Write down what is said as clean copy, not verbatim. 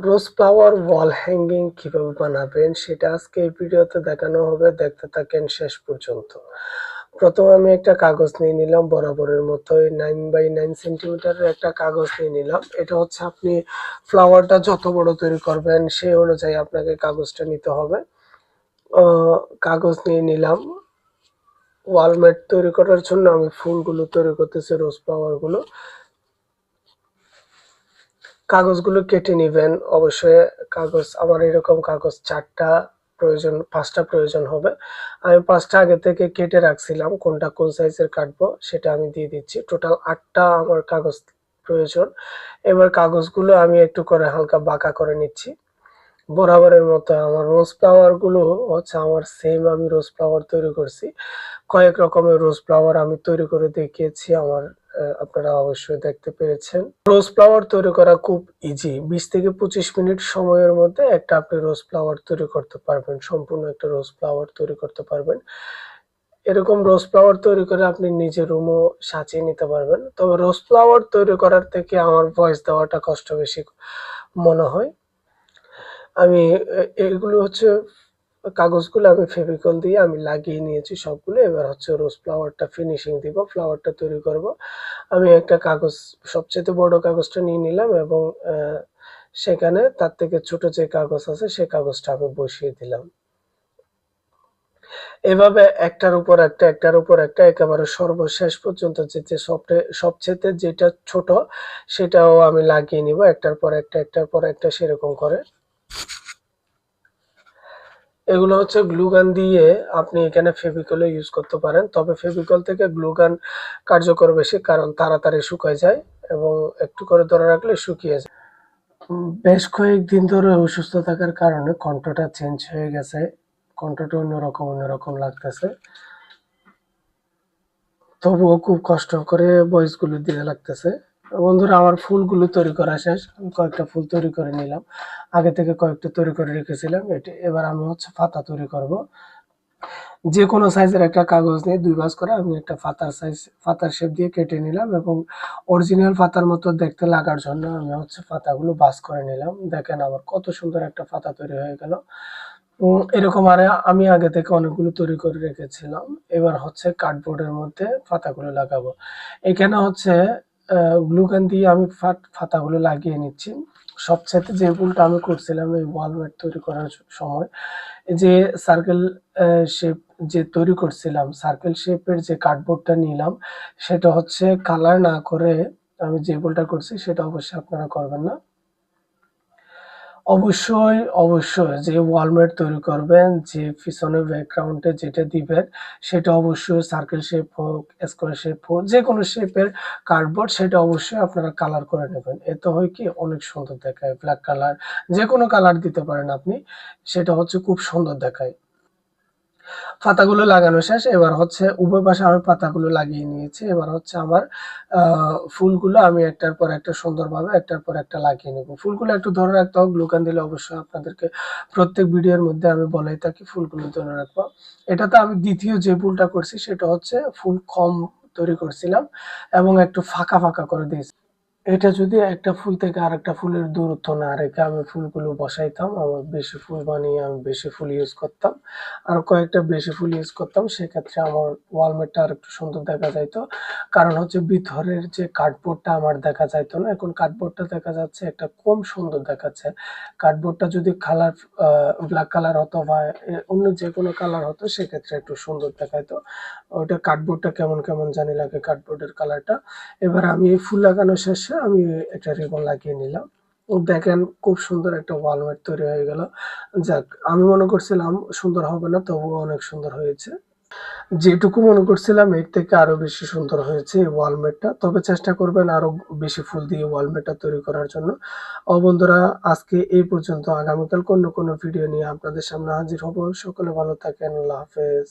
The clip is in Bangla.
রোজ ফ্লাওয়ার ওয়াল হ্যাঙ্গিং কিভাবে বানাবেন সেটা আজকে এই ভিডিওতে দেখানো হবে। দেখতে থাকেন শেষ পর্যন্ত। প্রথমে আমি একটা কাগজ নিয়ে নিলাম, বরাবরের মতোই 9 বাই 9 সেন্টিমিটারের একটা কাগজ নিয়ে নিলাম। এটা হচ্ছে আপনি ফ্লাওয়ারটা যত বড় তৈরি করবেন সেই অনুযায়ী আপনাকে কাগজটা নিতে হবে। কাগজ নিয়ে নিলাম। ওয়ালমেট তৈরি করার জন্য আমি ফুলগুলো তৈরি করতেছি, রোজ ফ্লাওয়ারগুলো। কাগজগুলো কেটে নিবেন অবশ্যই। কাগজ আমার এরকম কাগজ 4টা প্রয়োজন, 5টা প্রয়োজন হবে। আমি 5টা আগে থেকে কেটে রাখছিলাম, কোনটা কোন সাইজের কাটবো সেটা আমি দিয়ে দিচ্ছি। টোটাল 8টা আমার কাগজ প্রয়োজন। এবার কাগজগুলো আমি একটু করে হালকা বাঁকা করে নিচ্ছি। বরাবরের মতো আমার রোজ ফ্লাওয়ার গুলো হচ্ছে আমার সেম, আমি রোজ ফ্লাওয়ার তৈরি করছি। কয়েক রকমের রোজ ফ্লাওয়ার আমি তৈরি করে দেখিয়েছি আমার, আপনারা অবশ্যই দেখতে পেরেছেন। রোজ ফ্লাওয়ার তৈরি করা খুব ইজি। 20 থেকে 25 মিনিট সময়ের মধ্যে একটা আপনি রোজ ফ্লাওয়ার তৈরি করতে পারবেন। সম্পূর্ণ একটা রোজ ফ্লাওয়ার তৈরি করতে পারবেন। এরকম রোজ ফ্লাওয়ার তৈরি করে আপনি নিজের রুমও সাজিয়ে নিতে পারবেন। তবে রোজ ফ্লাওয়ার তৈরি করার থেকে আমার ভয়েস দেওয়াটা কষ্ট বেশি মনে হয়। আমি এগুলো হচ্ছে কাগজগুলো আমি ফেভিকল দিয়ে আমি লাগিয়ে নিয়েছি সবগুলো। এবার হচ্ছে রোজ ফ্লাওয়ারটা ফিনিশিং দিব, ফ্লাওয়ারটা তৈরি করব। আমি একটা কাগজ, সবচাইতে বড় কাগজটা নিয়ে নিলাম এবং সেখানে তার থেকে ছোট যে কাগজ আছে সেই কাগজটা আমি বসিয়ে দিলাম। এভাবে একটার উপর একটা, একটার উপর একটা, একেবারে সর্বশেষ পর্যন্ত সবচেয়ে যেটা ছোট সেটাও আমি লাগিয়ে নিব, একটার পর একটা, একটার পর একটা, সেরকম করে। এগুলো হচ্ছে গ্লু গান দিয়ে আপনি এখানে ফেভিকলও ইউজ করতে পারেন। তবে ফেভিকল থেকে গ্লু গান কার্যকর বেশি, কারণ তাড়াতাড়ি শুকায় যায় এবং একটু করে ধরে রাখলে শুকিয়ে যায়। বেশ কয়েকদিন ধরে অসুস্থ থাকার কারণে কণ্ঠটা চেঞ্জ হয়ে গেছে। কণ্ঠটা অন্যরকম লাগতেছে। তবুও খুব কষ্ট করে ভয়েস গুলো দিতে লাগতেছে। বন্ধুরা, আমার ফুলগুলো তৈরি করা শেষ। আমি কয়েকটা ফুল তৈরি করে নিলাম। আগে থেকে কয়েকটা তৈরি করে রেখেছিলাম। এবার আমি হচ্ছে পাতা তৈরি করব। যেকোনো সাইজের একটা কাগজ নিয়ে 2 ভাঁজ করে আমি একটা পাতার শেপ দিয়ে কেটে নিলাম এবং অরিজিনাল পাতার মতো দেখতে লাগার জন্য আমি হচ্ছে পাতাগুলো ভাঁজ করে নিলাম। দেখেন আমার কত সুন্দর একটা পাতা তৈরি হয়ে গেল। এরকম আমি আগে থেকে অনেকগুলো তৈরি করে রেখেছিলাম। এবার হচ্ছে কার্ডবোর্ডের মধ্যে পাতাগুলো লাগাবো। এখানে হচ্ছে গ্লু গান দিয়ে আমি পাতাগুলো লাগিয়ে নিচ্ছি। সবচাইতে যে ভুলটা আমি করছিলাম এই ওয়ালমেট তৈরি করার সময়, যে সার্কেল শেপ যে তৈরি করছিলাম, সার্কেল শেপের যে কার্ডবোর্ডটা নিলাম সেটা হচ্ছে কালার না করে আমি যে ভুলটা করছি সেটা অবশ্যই আপনারা করবেন না। অবশ্যই যে ওয়ালমেট তৈরি করবেন, যে পিছনে ব্যাকগ্রাউন্ডে যেটা দিবেন সেটা অবশ্যই সার্কেল শেপ হোক, স্কয়ার শেপ হোক, যেকোনো শেপের কার্ডবোর্ড সেটা অবশ্যই আপনারা কালার করে নেবেন। এতে হয় কি অনেক সুন্দর দেখায়। ব্ল্যাক কালার, যেকোনো কালার দিতে পারেন আপনি, সেটা হচ্ছে খুব সুন্দর দেখায়। পাতাগুলো লাগানো শেষ। এবার হচ্ছে উভয় পাশে আমি পাতাগুলো লাগিয়ে নিয়েছি। এবার হচ্ছে আমার ফুলগুলো আমি একটার পর একটা সুন্দরভাবে একটার পর একটা লাগিয়ে নেব। ফুলগুলো একটু ধরে রাখতে হবে। গ্লু গান দিলে অবশ্যই আপনাদেরকে প্রত্যেক ভিডিওর মধ্যে আমি বলেই থাকি ফুলগুলো ধরে রাখবো। এটাতে আমি দ্বিতীয় যে ভুলটা করছি সেটা হচ্ছে ফুল কম তৈরি করছিলাম এবং একটু ফাঁকা করে দিয়েছি। এটা যদি একটা ফুল থেকে আরেকটা ফুলের দূরত্ব না রেখে আমি ফুলগুলো বসাইতাম, আমার বেশি ফুল বানিয়ে আমি বেশি ফুল ইউজ করতাম। আরো কয়েকটা বেশি ফুল ইউজ করতাম, সেক্ষেত্রে আমার ওয়ালমেটটা আরেকটু সুন্দর দেখা যাইত। কারণ হচ্ছে ভিতরের যে কার্ডবোর্ডটা আমার দেখা যাইত না। এখন কার্ডবোর্ডটা দেখা যাচ্ছে একটা কম সুন্দর দেখাচ্ছে। কার্ডবোর্ডটা যদি ব্ল্যাক কালার হতো বা অন্য যেকোনো কালার হতো সেক্ষেত্রে একটু সুন্দর দেখাইতো। ওইটা কার্ডবোর্ডটা কেমন জানি লাগে, কার্ডবোর্ডের কালারটা। এবার আমি ফুল লাগানো শেষে আমি একটা রিবন লাগিয়ে নিলাম। দেখেন খুব সুন্দর একটা ওয়ালমেট তৈরি হয়ে গেল। যাক, আমি মনে করছিলাম সুন্দর হবে না, তবুও অনেক সুন্দর হয়েছে। যেটুকু মনে করছিলাম এর থেকে আরো বেশি সুন্দর হয়েছে এই ওয়ালমেটটা। তবে চেষ্টা করবেন আরো বেশি ফুল দিয়ে ওয়ালমেটটা তৈরি করার জন্য। বন্ধুরা, আজকে এই পর্যন্ত। আগামীকাল অন্য কোনো ভিডিও নিয়ে আপনাদের সামনে হাজির হব। সকলে ভালো থাকেন। আল্লাহ হাফেজ।